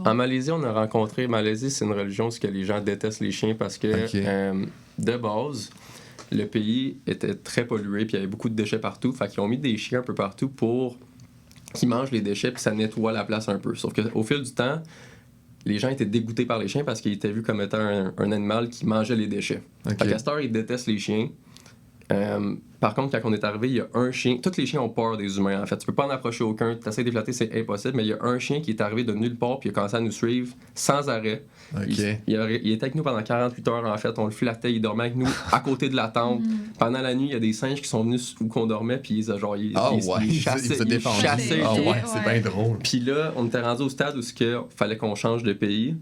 En Malaisie, on a rencontré... Malaisie, c'est une religion où que les gens détestent les chiens parce que, de base, le pays était très pollué puis il y avait beaucoup de déchets partout. Fait qu'ils ont mis des chiens un peu partout pour qu'ils mangent les déchets puis ça nettoie la place un peu. Sauf qu'au fil du temps, les gens étaient dégoûtés par les chiens parce qu'ils étaient vus comme étant un animal qui mangeait les déchets. Fait qu'à cette heure, ils détestent les chiens. Par contre, quand on est arrivé, il y a un chien. Tous les chiens ont peur des humains, en fait. Tu peux pas en approcher aucun. Tu essaies de les flatter, c'est impossible. Mais il y a un chien qui est arrivé de nulle part puis il a commencé à nous suivre sans arrêt. Il était avec nous pendant 48 heures, en fait. On le flattait, il dormait avec nous à côté de la tente. Pendant la nuit, il y a des singes qui sont venus où qu'on dormait puis ils chassaient. C'est bien drôle. Puis là, on était rendu au stade où il fallait qu'on change de pays.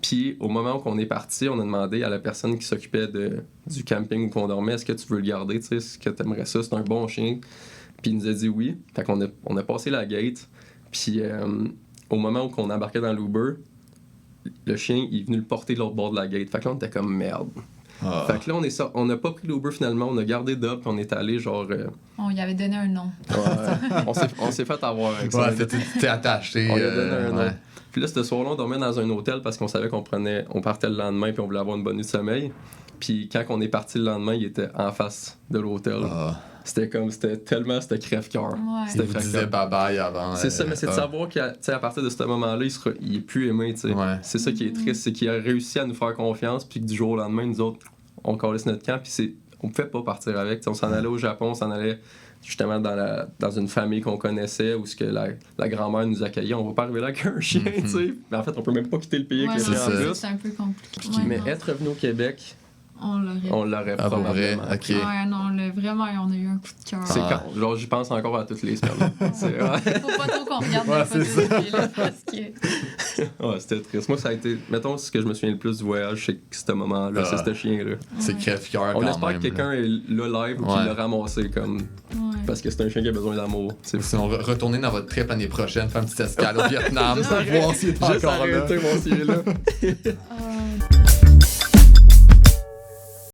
Puis au moment où on est parti, on a demandé à la personne qui s'occupait du camping où on dormait, est-ce que tu veux le garder, tu sais, est-ce que tu aimerais ça, c'est un bon chien. Puis il nous a dit oui. Fait qu'on a passé la gate. Puis au moment où on embarquait dans l'Uber, le chien il est venu le porter de l'autre bord de la gate. Fait que là on était comme merde. Fait que là on n'a pas pris l'Uber finalement, on a gardé Dub puis on est allé genre... On lui avait donné un nom. On s'est fait avoir avec ça. Ouais, t'es attaché. On lui a donné un nom. Puis là, ce soir-là, on dormait dans un hôtel parce qu'on savait qu'on partait le lendemain puis on voulait avoir une bonne nuit de sommeil. Puis quand on est parti le lendemain, il était en face de l'hôtel. C'était crève-cœur. Ouais. Il vous disait bye-bye avant. C'est ça, mais c'est de savoir qu'à partir de ce moment-là, il est plus aimé, tu sais. Ouais. C'est ça qui est triste, c'est qu'il a réussi à nous faire confiance puis que du jour au lendemain, nous autres, on calisse notre camp puis on pouvait pas partir avec. T'sais, on s'en allait au Japon, on s'en allait justement dans une famille qu'on connaissait où la grand-mère nous accueillait. On va pas arriver là avec un chien, tu sais. Mais en fait, on peut même pas quitter le pays avec le chien en plus. C'est un peu compliqué. Mais être revenu au Québec, on l'aurait probablement. Okay. Ouais, non, on a eu un coup de cœur. C'est quand? Genre, j'y pense encore à toutes les semaines. Faut pas trop qu'on regarde les photos là parce que... Ouais, c'était triste. Moi, ça a été... Mettons, ce que je me souviens le plus du voyage, c'est ce moment-là, c'est ce chien-là. C'est crève-cœur quand même. On espère que quelqu'un est là live ou qu'il l'a ramassé comme... Parce que c'est un chien qui a besoin d'amour. Si on retourner dans votre trip l'année prochaine, faire une petite escale au Vietnam, voir s'il est encore là. Voir s'il est là.